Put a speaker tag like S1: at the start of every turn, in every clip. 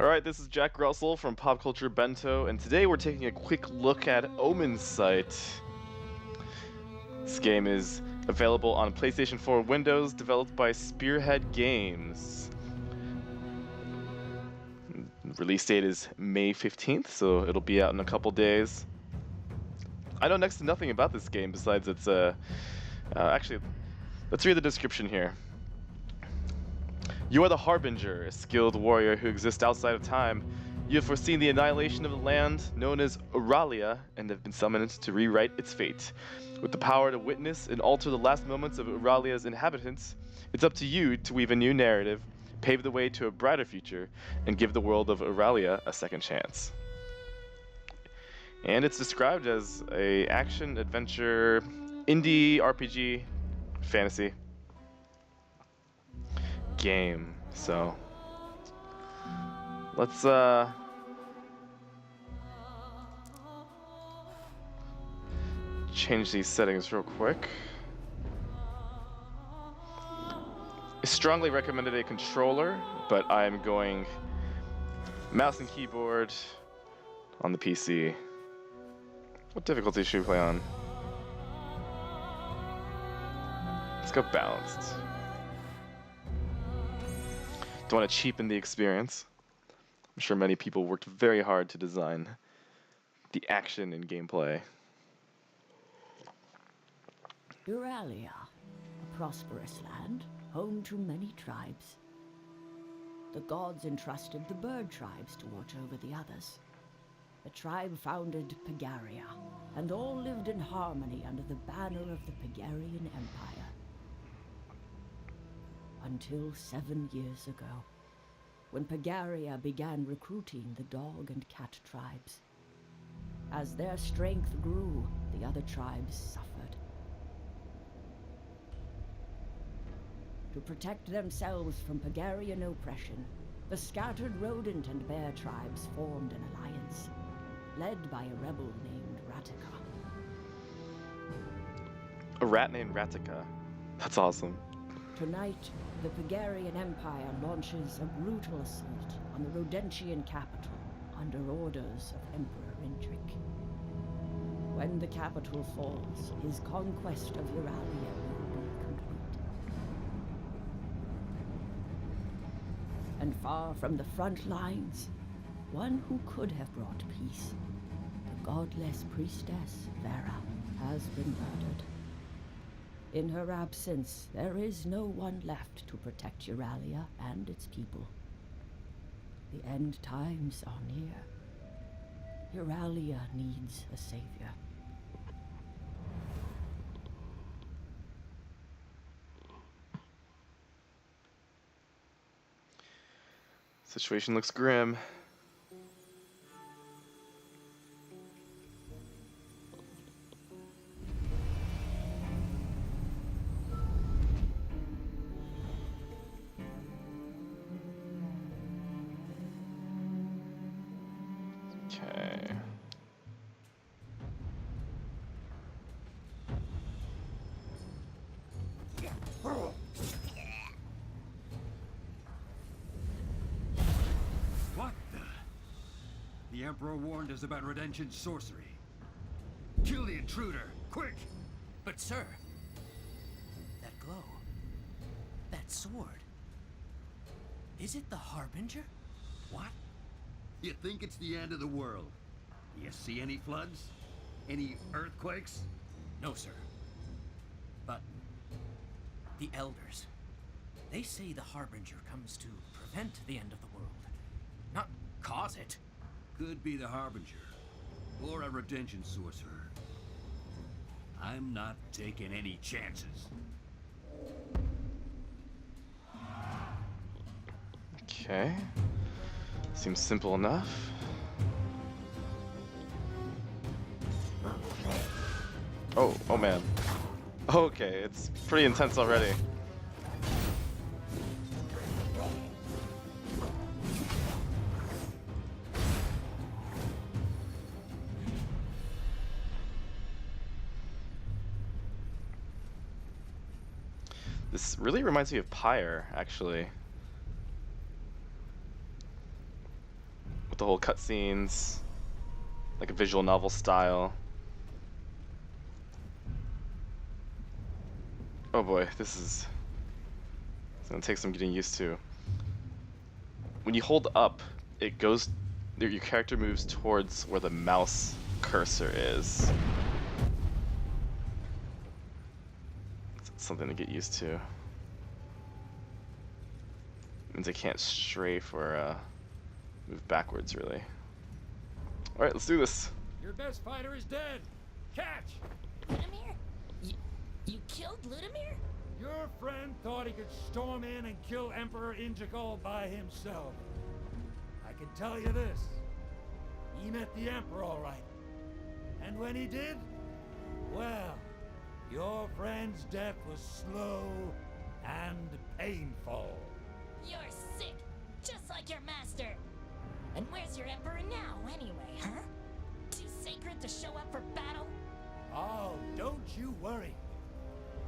S1: Alright, this is Jack Russell from Pop Culture Bento, and today we're taking a quick look at Omensight. This game is available on PlayStation 4 Windows, developed by Spearhead Games. Release date is May 15th, so it'll be out in a couple days. I know next to nothing about this game besides its, actually, let's read the description here. You are the Harbinger, a skilled warrior who exists outside of time. You have foreseen the annihilation of the land known as Urralia and have been summoned to rewrite its fate. With the power to witness and alter the last moments of Urralia's inhabitants, it's up to you to weave a new narrative, pave the way to a brighter future, and give the world of Urralia a second chance. And it's described as a action, adventure, indie RPG, fantasy game. So let's change these settings real quick. I strongly recommended a controller, but I'm going mouse and keyboard on the PC. What difficulty should we play on? Let's go balanced. Don't want to cheapen the experience. I'm sure many people worked very hard to design the action and gameplay.
S2: Urralia, a prosperous land, home to many tribes. The gods entrusted the bird tribes to watch over the others. The tribe founded Pagaria, and all lived in harmony under the banner of the Pagarian Empire. Until 7 years ago, when Pagaria began recruiting the dog and cat tribes. As their strength grew, the other tribes suffered. To protect themselves from Pagarian oppression, the scattered rodent and bear tribes formed an alliance, led by a rebel named Ratika.
S1: A rat named Ratika. That's awesome.
S2: Tonight, the Pagarian Empire launches a brutal assault on the Rodentian capital under orders of Emperor Indrik. When the capital falls, his conquest of Urralia will be complete. And far from the front lines, one who could have brought peace, the godless priestess Vera, has been murdered. In her absence, there is no one left to protect Urralia and its people. The end times are near. Urralia needs a savior.
S1: Situation looks grim. Okay.
S3: What the Emperor warned us about Redemption sorcery. Kill the intruder, quick!
S4: But sir, that glow, that sword, is it the Harbinger?
S3: What? You think it's the end of the world? You see any floods? Any earthquakes?
S4: No, sir. But the elders, they say the Harbinger comes to prevent the end of the world, not cause it.
S3: Could be the Harbinger, or a Redemption sorcerer. I'm not taking any chances.
S1: Okay. Seems simple enough. Oh man. Okay, it's pretty intense already. This really reminds me of Pyre, actually. the whole cutscenes, like a visual novel style. Oh boy, it's gonna take some getting used to. When you hold up, it goes, your character moves towards where the mouse cursor is. It's something to get used to. Means I can't strafe or move backwards, really. Alright, let's do this.
S5: Your best fighter is dead. Catch!
S6: Ludimir? You killed Ludimir?
S5: Your friend thought he could storm in and kill Emperor Integral by himself. I can tell you this. He met the Emperor all right. And when he did, well, your friend's death was slow and painful.
S6: You're sick, just like your master. And where's your Emperor now, anyway, huh? Too sacred to show up for battle?
S5: Oh, don't you worry.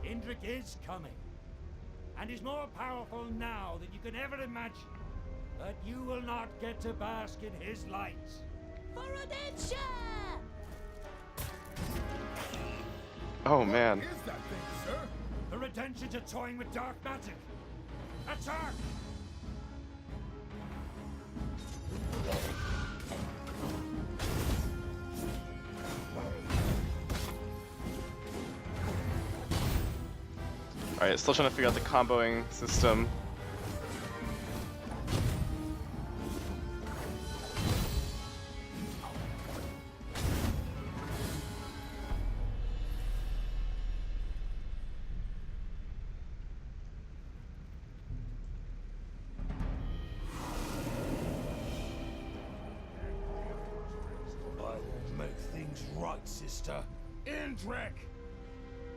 S5: Indrik is coming. And he's more powerful now than you can ever imagine. But you will not get to bask in his lights.
S6: For Rodentia!
S1: Oh man.
S7: What is that thing, sir?
S5: The Redemptions are toying with dark magic. Attack!
S1: Alright, still trying to figure out the comboing system.
S7: I will make things right, sister. Indrik!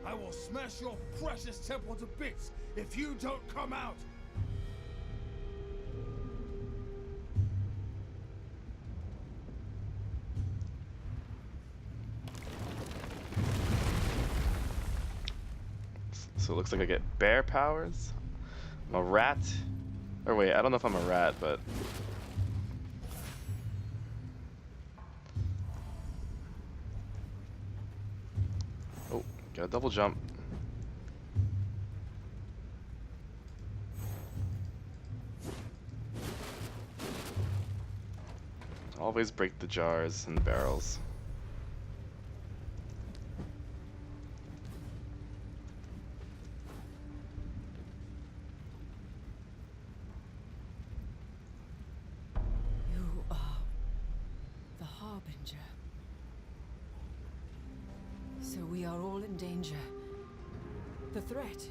S7: I will smash your precious temple to bits if you don't come out!
S1: So it looks like I get bear powers. I'm a rat. Or wait, I don't know if I'm a rat, but... Oh, got a double jump. Always break the jars and the barrels.
S2: You are the Harbinger. So we are all in danger. The threat,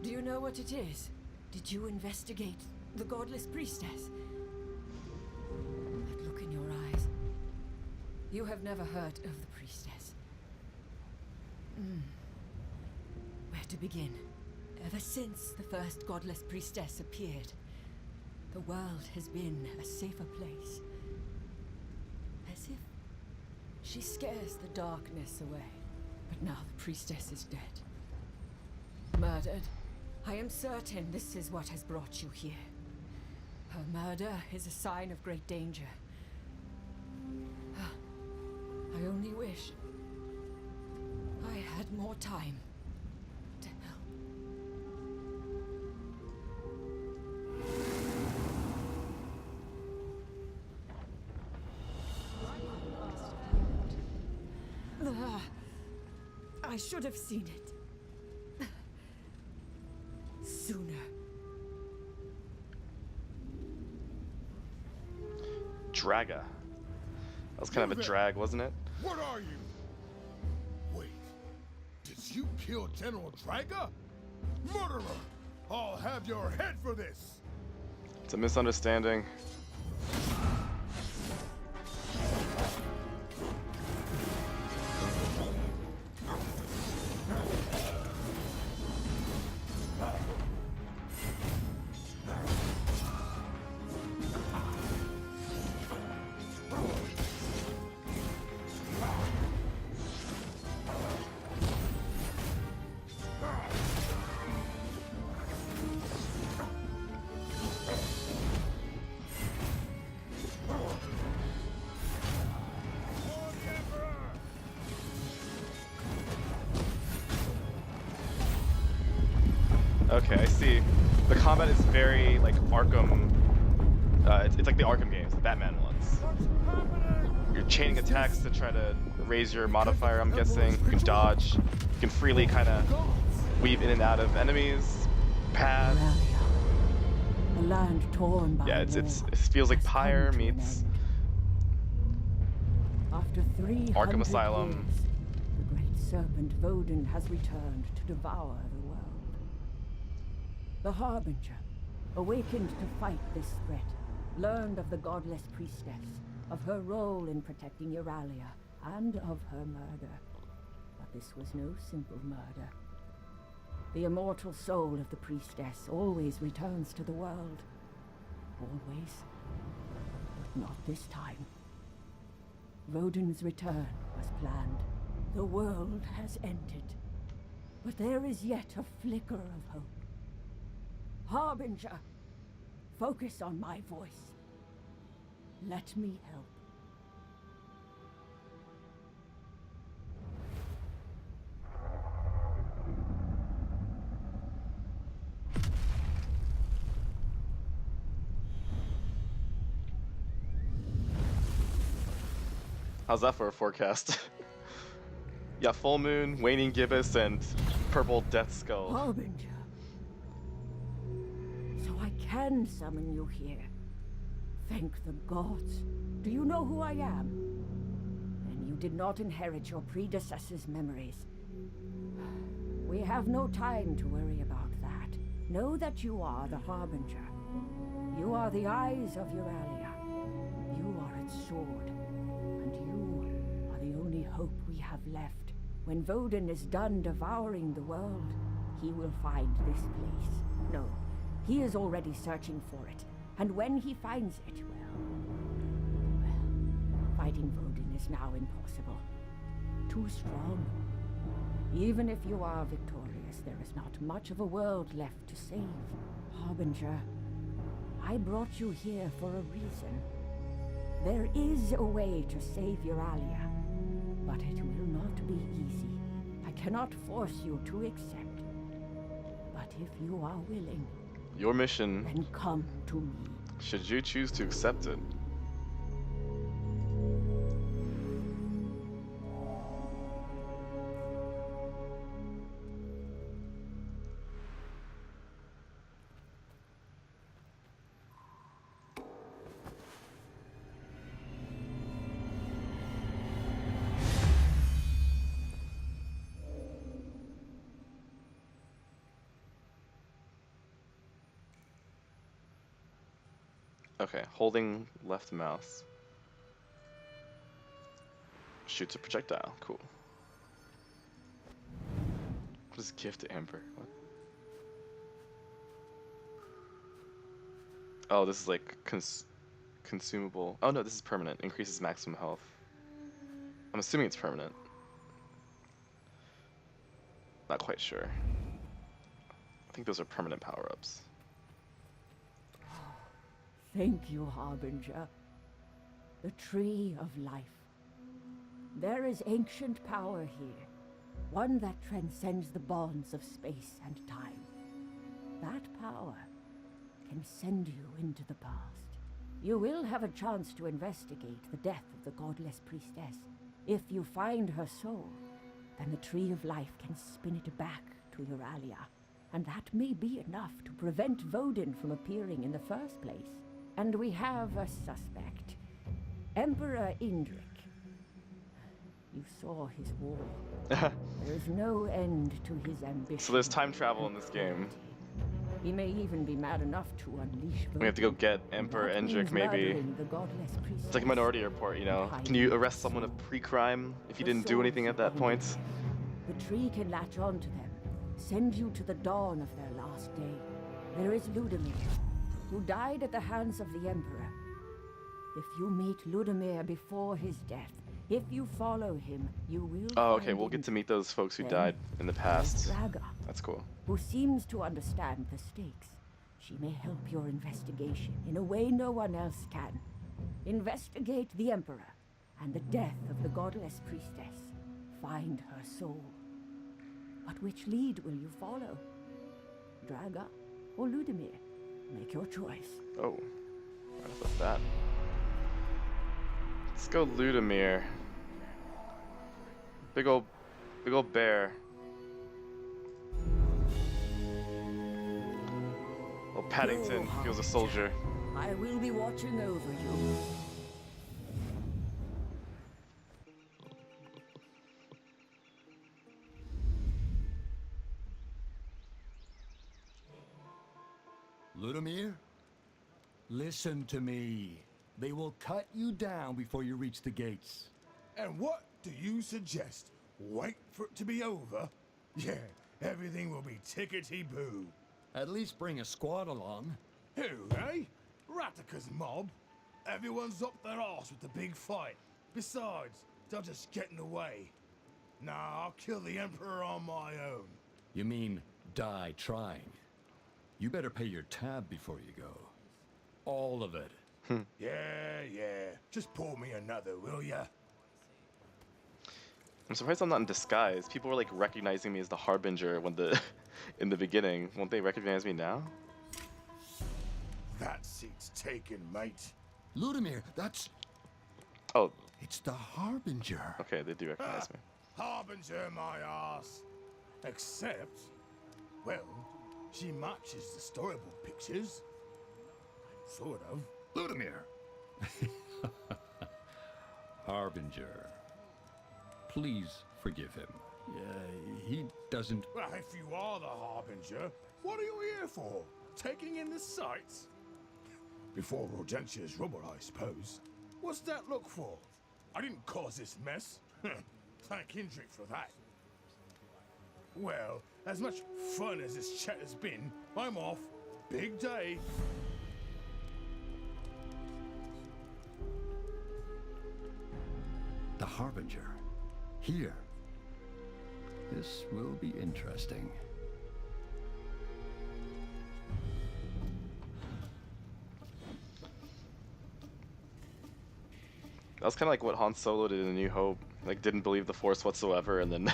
S2: do you know what it is? Did you investigate the godless priestess? That look in your eyes. You have never heard of the priestess. Where to begin? Ever since the first godless priestess appeared, the world has been a safer place. As if she scares the darkness away. But now the priestess is dead. Murdered. I am certain this is what has brought you here. Her murder is a sign of great danger. I only wish I had more time to help. I should have seen it sooner.
S1: Draga. That was kind of a drag, wasn't it?
S7: What are you? Wait, did you kill General Draga? Murderer! I'll have your head for this!
S1: It's a misunderstanding. Okay, I see. The combat is very like Arkham. It's like the Arkham games, the Batman ones. You're chaining attacks to try to raise your modifier, I'm guessing. You can dodge. You can freely kind of weave in and out of enemies. Paths.
S2: Urralia, a land torn by
S1: Yeah,
S2: war,
S1: it feels like
S2: has come
S1: Pyre
S2: to an
S1: meets
S2: end. After 300
S1: Arkham Asylum.
S2: years, the great serpent Vodun has returned to devour the world. The Harbinger, awakened to fight this threat, learned of the godless priestess, of her role in protecting Urralia, and of her murder. But this was no simple murder. The immortal soul of the priestess always returns to the world. Always. But not this time. Vodun's return was planned. The world has ended. But there is yet a flicker of hope. Harbinger, focus on my voice. Let me help.
S1: How's that for a forecast? Yeah, full moon, waning gibbous, and purple death skull.
S2: Harbinger. So I can summon you here. Thank the gods. Do you know who I am? Then you did not inherit your predecessor's memories. We have no time to worry about that. Know that you are the Harbinger. You are the eyes of Urralia. You are its sword. And you are the only hope we have left. When Vodun is done devouring the world, he will find this place. No, he is already searching for it. And when he finds it, well, fighting Vodun is now impossible. Too strong. Even if you are victorious, there is not much of a world left to save. Harbinger, I brought you here for a reason. There is a way to save Urralia, but it will not be easy. I cannot force you to accept. But if you are willing,
S1: Your mission,
S2: then come to me.
S1: should you choose to accept it. Okay, holding left mouse. Shoots a projectile. Cool. What is gift to Amber? What? Oh, this is like consumable. Oh no, this is permanent. Increases maximum health. I'm assuming it's permanent. Not quite sure. I think those are permanent power-ups.
S2: Thank you, Harbinger. The Tree of Life. There is ancient power here, one that transcends the bonds of space and time. That power can send you into the past. You will have a chance to investigate the death of the godless priestess. If you find her soul, then the Tree of Life can spin it back to Urralia, and that may be enough to prevent Vodun from appearing in the first place. And we have a suspect. Emperor Indrik. You saw his wall. There is no end to his ambition.
S1: So there's time travel in this game.
S2: He may even be mad enough to unleash Vodun.
S1: We have to go get Emperor
S2: That
S1: Indrik,
S2: means
S1: maybe.
S2: murdering the godless priestess.
S1: It's like a Minority Report, you know? Can you arrest someone of pre-crime if you didn't do anything at that point?
S2: The tree can latch on to them, send you to the dawn of their last day. There is Ludimir, who died at the hands of the Emperor. If you meet Ludimir before his death, if you follow him, you will
S1: Oh, okay,
S2: find
S1: we'll get to
S2: him.
S1: meet those folks who
S2: Then
S1: died in the past.
S2: Draga,
S1: That's cool.
S2: who seems to understand the stakes. She may help your investigation in a way no one else can. Investigate the Emperor and the death of the godless priestess. Find her soul. But which lead will you follow? Draga, or Ludimir. Make your choice.
S1: Oh, right off the bat. Let's go Ludimir. Big old bear. Little Paddington, he was a soldier.
S2: I will be watching over you.
S8: Ludimir, listen to me. They will cut you down before you reach the gates.
S7: And what do you suggest? Wait for it to be over? Yeah, everything will be tickety-boo.
S8: At least bring a squad along.
S7: Who, eh? Ratika's mob? Everyone's up their arse with the big fight. Besides, they'll just get in the way. Nah, I'll kill the Emperor on my own.
S8: You mean die trying? You better pay your tab before you go. All of it.
S7: Yeah. Just pour me another, will ya?
S1: I'm surprised I'm not in disguise. People were like recognizing me as the Harbinger when in the beginning. Won't they recognize me now?
S7: That seat's taken, mate.
S8: Ludimir, that's...
S1: Oh,
S8: It's the Harbinger.
S1: okay, they do recognize me.
S7: Harbinger my ass. Except, well, she matches the storybook pictures. Sort of.
S8: Ludimir! Harbinger. Please forgive him. He doesn't...
S7: Well, if you are the Harbinger, what are you here for? Taking in the sights? Before Rodentia's rubble, I suppose. What's that look for? I didn't cause this mess. Thank Indrik for that. Well, as much fun as this chat has been, I'm off. Big day.
S8: The Harbinger. Here. This will be interesting.
S1: That was kind of like what Han Solo did in A New Hope. Like, didn't believe the Force whatsoever, and then,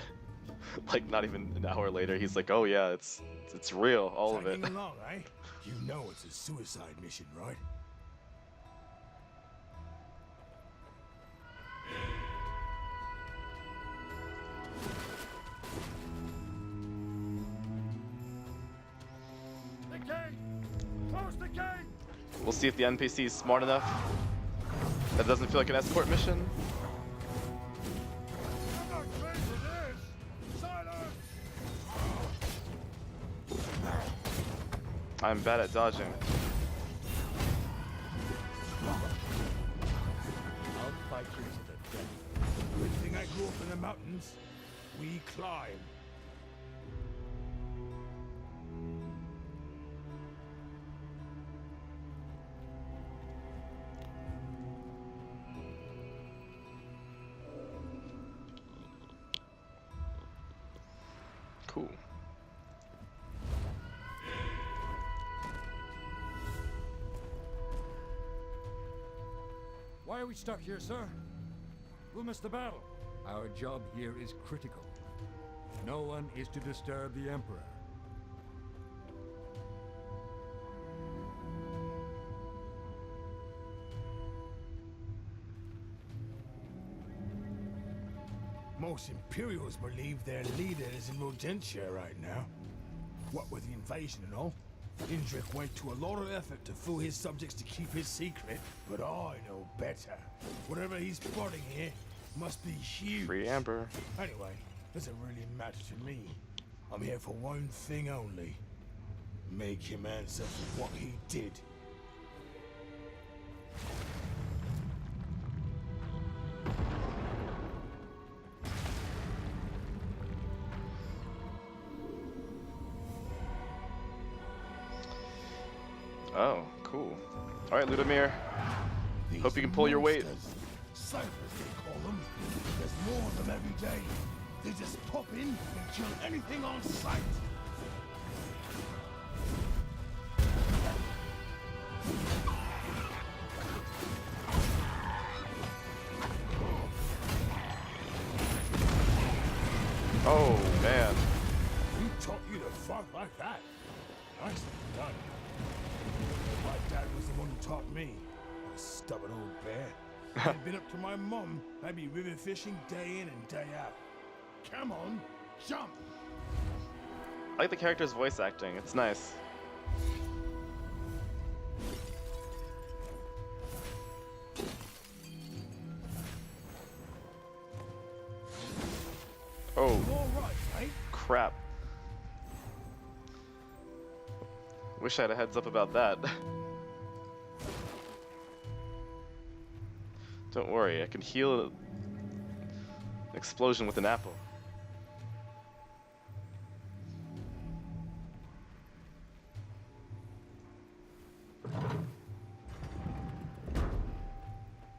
S1: like, not even an hour later, he's like, "Oh yeah, it's real, all of it."
S7: Tagging along, eh? You know it's a suicide mission, right?
S5: The gate! Close the gate!
S1: We'll see if the NPC is smart enough. That doesn't feel like an escort mission.
S5: I'm not trained for this! Silence!
S1: I'm bad at dodging.
S8: I'll fight you to the death.
S7: Good thing I grew up in the mountains. We climb.
S1: Cool.
S5: Why are we stuck here, sir? We'll miss the battle.
S8: Our job here is critical. No one is to disturb the Emperor.
S7: Most Imperials believe their leader is in Rodentia right now. What with the invasion and all, Indrik went to a lot of effort to fool his subjects to keep his secret, but I know better. Whatever he's plotting here must be huge.
S1: Free Amber.
S7: Anyway, doesn't really matter to me. I'm here for one thing only. Make him answer for what he did.
S1: Oh, cool. All right, Ludimir.
S7: These
S1: Hope you can pull your weight.
S7: monsters, Ciphers they call them. There's more of them every day. They just pop in and kill anything on sight.
S1: Oh man.
S7: Who taught you to fight like that? Nicely done. My dad was the one who taught me. A stubborn old bear. If I'd been up to my mum, I'd be river fishing day in and day out. Come on, jump!
S1: I like the character's voice acting. It's nice. Oh,
S7: All right, mate.
S1: crap. Wish I had a heads up about that. Don't worry, I can heal an explosion with an apple.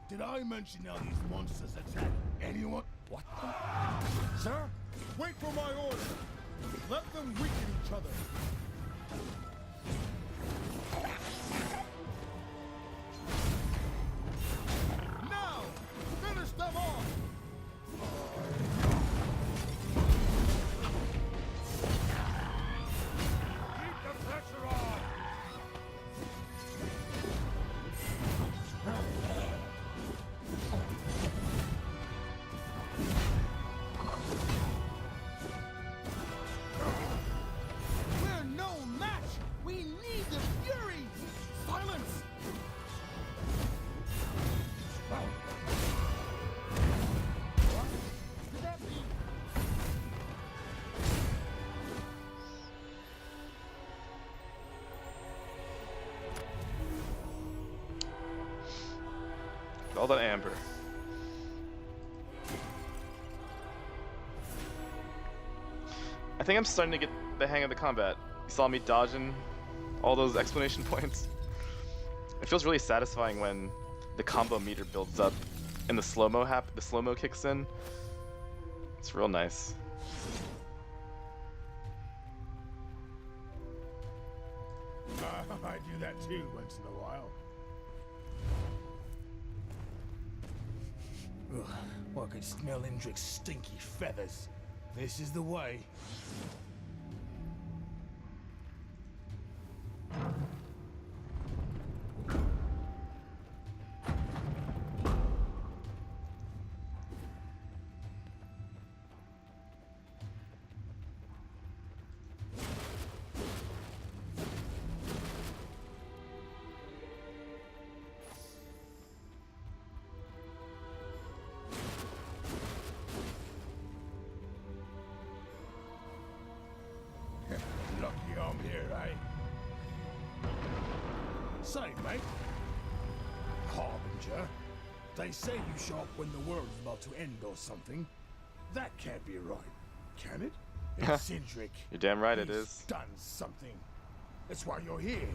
S7: Did I mention how these monsters attack anyone? What the? Sir, wait for my order. Let them weaken each other. Now, finish them off.
S5: Keep the pressure on!
S7: We're no match. We need the fury. Silence. What did that mean?
S1: All that amber. I think I'm starting to get the hang of the combat. You saw me dodging all those exclamation points. It feels really satisfying when the combo meter builds up and the slow-mo kicks in. It's real nice.
S7: I do that too once in a while. Ugh, I could smell Indrik's stinky feathers. This is the way. Lucky I'm here, eh? Say, mate. Harbinger. They say you show up when the world's about to end or something. That can't be right, can it? It's Indrik.
S1: You're damn right it
S7: He's
S1: is.
S7: done something. That's why you're here.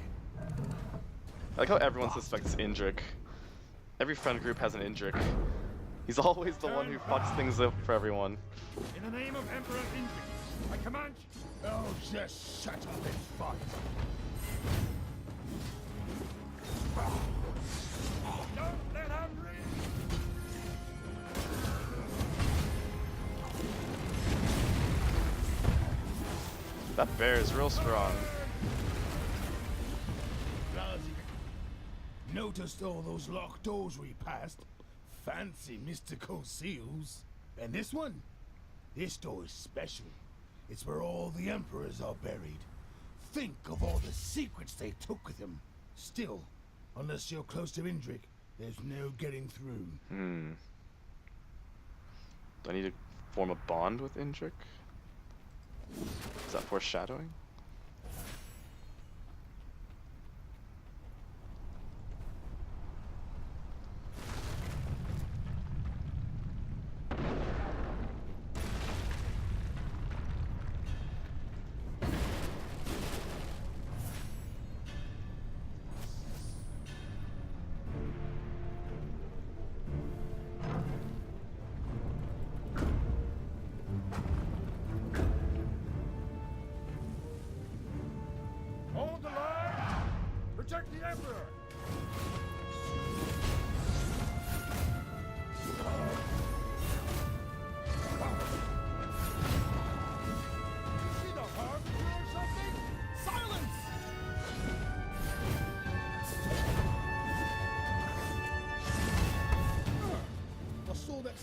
S1: I like how everyone suspects Indrik. Every friend group has an Indrik. He's always the one who fucks things up for everyone.
S5: In the name of Emperor Indrik, I command you.
S7: Oh, just shut up and fight.
S5: Don't let him reach!
S1: That bear is real strong.
S7: Noticed all those locked doors we passed? Fancy mystical seals. And this one? This door is special. It's where all the emperors are buried. Think of all the secrets they took with them. Still, unless you're close to Indrik, there's no getting through.
S1: Do I need to form a bond with Indrik? Is that foreshadowing?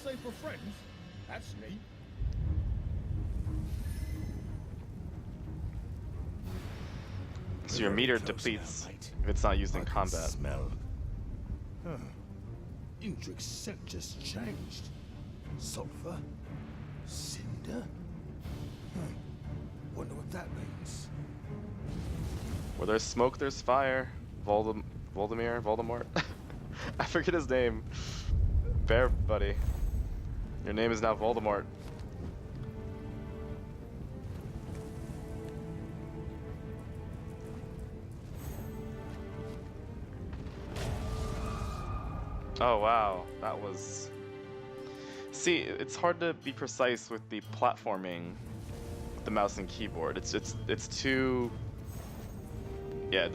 S7: safe for friends? That's neat.
S1: So your meter depletes if it's not used in combat.
S7: Smell. Huh. Indrik's scent just changed. Sulfur? Cinder? Wonder what that means.
S1: Where there's smoke, there's fire. Voldemort? I forget his name. Bear buddy. Your name is now Voldemort. Oh wow, that was... See, it's hard to be precise with the platforming, with the mouse and keyboard. It's too... Yeah,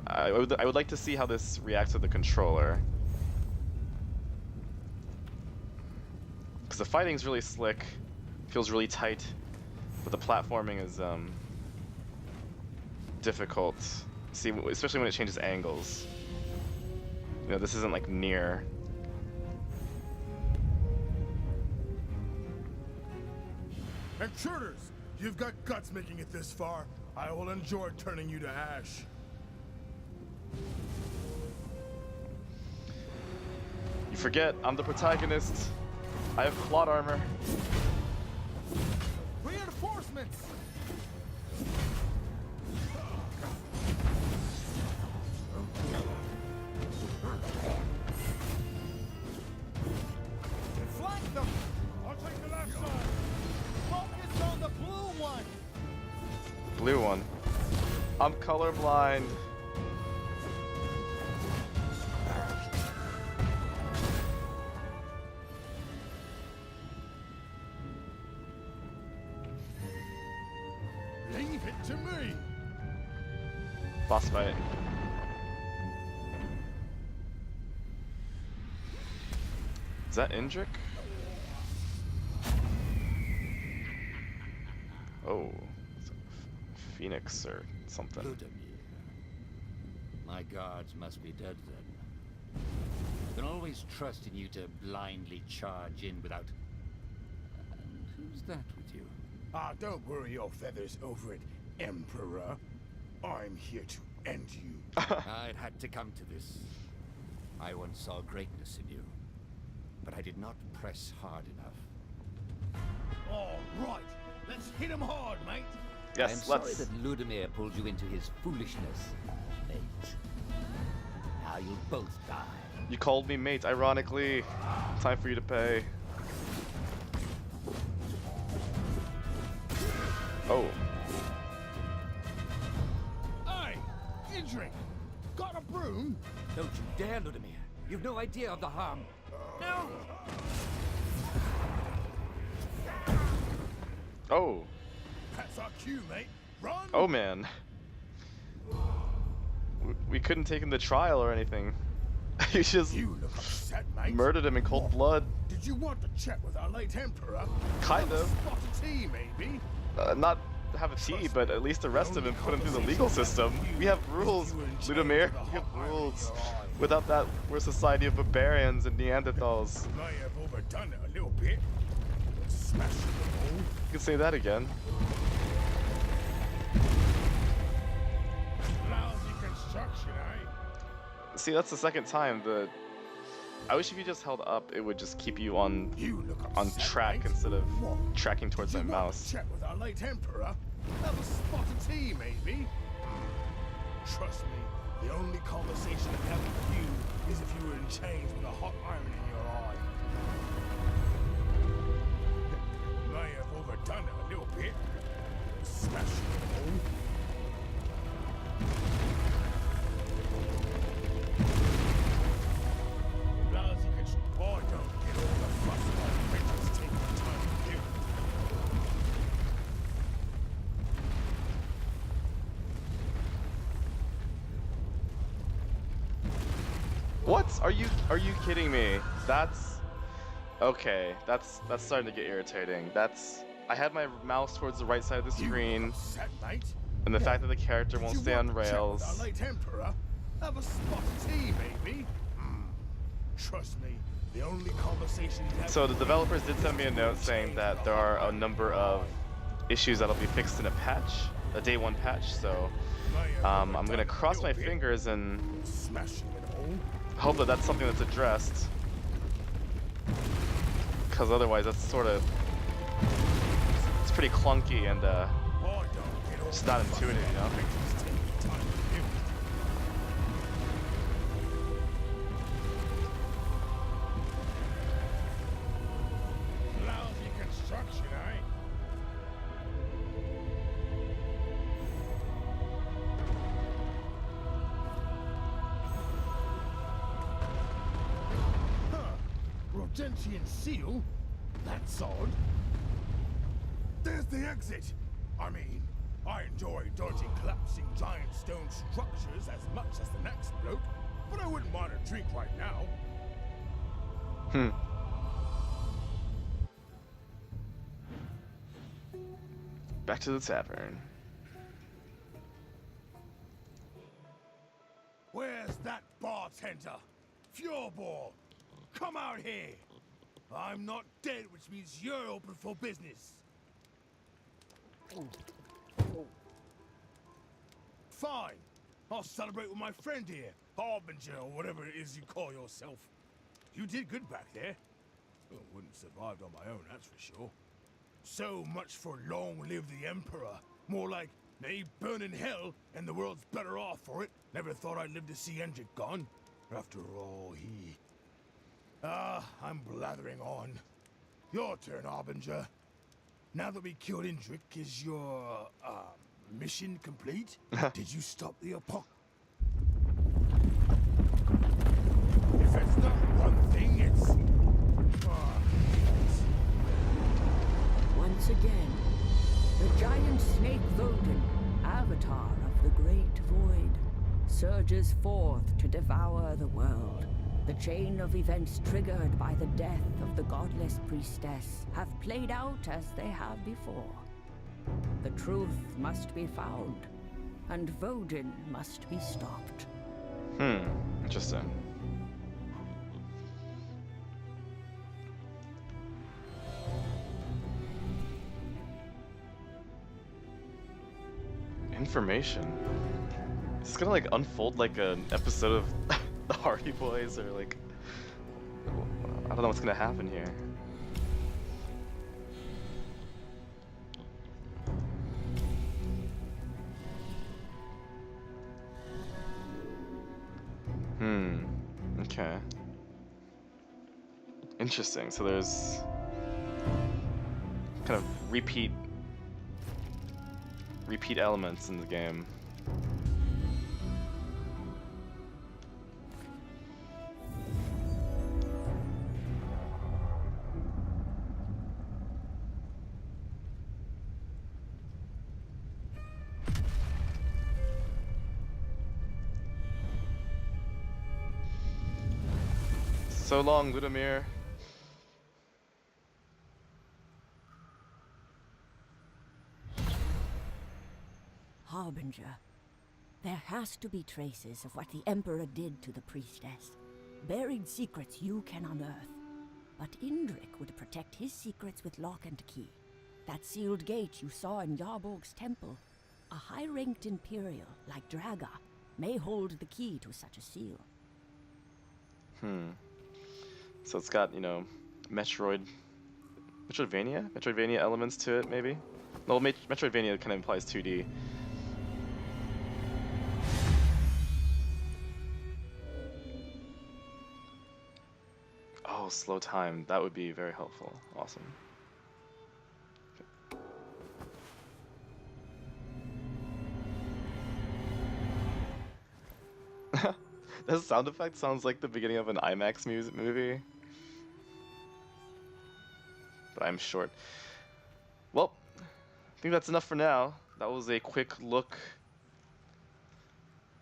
S1: I would like to see how this reacts with the controller. Because the fighting's really slick, feels really tight, but the platforming is difficult. See, especially when it changes angles. You know, this isn't like near.
S7: Intruders! You've got guts making it this far. I will enjoy turning you to ash.
S1: You forget, I'm the protagonist. I have plot armor.
S7: Reinforcements!
S5: Flank them! I'll take the left side. Focus on the blue one.
S1: Blue one. I'm colorblind.
S7: Leave it to me!
S1: Boss fight. Is that Indrik? Oh, it's a Phoenix or something.
S8: Ludamir. My guards must be dead then. I can always trust in you to blindly charge in without... And who's that with you?
S7: Ah, don't worry your feathers over it, Emperor. I'm here to end you.
S8: I'd had to come to this. I once saw greatness in you, but I did not press hard enough.
S7: All right, let's hit him hard, mate.
S1: Yes,
S8: I am sorry
S1: let's.
S8: that Ludamir pulled you into his foolishness, mate. Now you'll both die.
S1: You called me mate, ironically. Time for you to pay. Oh.
S7: Hey, Indrik, got a broom?
S8: Don't you dare, Ludamir. You've no idea of the harm. No!
S1: Oh.
S7: That's our cue, mate. Run!
S1: Oh man. We couldn't take him to trial or anything. You just
S7: You look upset, mate.
S1: murdered him in cold blood.
S7: Did you want to chat with our late Emperor?
S1: Kind of.
S7: Spot a tea, maybe?
S1: Not have a tea, but at least arrest him and put him through the legal system. We have rules, Ludamir. We have rules. Without that, we're a society of barbarians and Neanderthals.
S7: May have overdone it a little bit. Smash the wall.
S1: You can say that again.
S7: Lousy construction, eh?
S1: See, that's the second time. I wish if you just held up, it would just keep you on
S7: You look upset,
S1: track
S7: mate.
S1: instead of
S7: What?
S1: tracking towards
S7: Did
S1: my
S7: you want
S1: mouse.
S7: to chat with our late Emperor? Have a spot of tea, maybe? Trust me, the only conversation I'd have with you is if you were in chains with a hot iron in your eye. May have overdone it a little bit. Smash the wall. Lousy boy, don't get all the fuss while Richard's taking the time with you.
S1: What? Are you kidding me? That's okay. That's starting to get irritating. I had my mouse towards the right side of the screen,
S7: Upset, mate?
S1: and the fact that the character
S7: Did
S1: won't
S7: you
S1: stay on
S7: want to chat with our
S1: rails.
S7: late Emperor? Have a spot of tea, maybe? Trust me, the only conversation I'd have with you is if you were in chains with a hot iron in your eye.
S1: Not have a tea, but at least the rest of him put him through the legal system. We have rules, Ludamir. You have
S7: Trust me, the only conversation you have.
S1: So the developers did send me a note saying that there are a number of issues that'll be fixed in a patch, a day one patch. So I'm gonna cross my fingers and hope that that's something that's addressed. Because otherwise, that's sort of, it's pretty clunky and just not intuitive, you know.
S7: Lousy construction, eh? Huh. Rodentian seal? That's odd. There's the exit. I mean, I enjoy dodging collapsing giant stone structures as much as the next bloke, but I wouldn't mind a drink right now.
S1: Back to the tavern.
S7: Where's that bartender? Fureball, come out here. I'm not dead, which means you're open for business. Fine. I'll celebrate with my friend here, Harbinger, or whatever it is you call yourself. You did good back there. Well, wouldn't have survived on my own, that's for sure. So much for long live the Emperor. More like, may he burn in hell, and the world's better off for it. Never thought I'd live to see Endrick gone. After all, he... I'm blathering on. Your turn, Harbinger. Now that we killed Indrik, is your, mission complete? Did you stop the apocalypse? If it's not one thing, it's...
S2: Once again, the giant snake Vodin, avatar of the Great Void, surges forth to devour the world. The chain of events triggered by the death of the godless priestess have played out as they have before. The truth must be found, and Vodin must be stopped.
S1: Interesting. Information. Is this gonna like unfold like an episode of the Hardy Boys, or like, I don't know what's gonna happen here. Okay. Interesting. So there's kind of repeat elements in the game. So long, Ludimir.
S2: Harbinger, there has to be traces of what the Emperor did to the priestess. Buried secrets you can unearth. But Indrik would protect his secrets with lock and key. That sealed gate you saw in Yarborg's temple, a high-ranked Imperial like Draga may hold the key to such a seal.
S1: So it's got, you know, Metroidvania elements to it, maybe? No, Metroidvania kind of implies 2D. Oh, slow time. That would be very helpful. Awesome. That sound effect sounds like the beginning of an IMAX movie. But I'm short. Well, I think that's enough for now. That was a quick look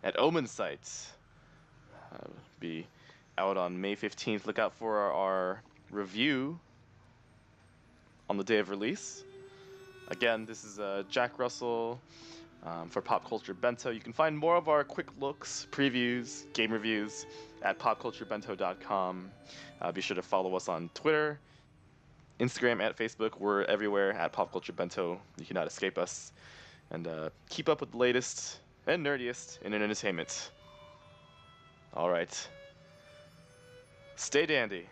S1: at Omensight. Be out on May 15th. Look out for our review on the day of release. Again, this is Jack Russell for Pop Culture Bento. You can find more of our quick looks, previews, game reviews at popculturebento.com. Be sure to follow us on Twitter, Instagram, and Facebook. We're everywhere at Pop Culture Bento. You cannot escape us. And keep up with the latest and nerdiest in entertainment. All right. Stay dandy.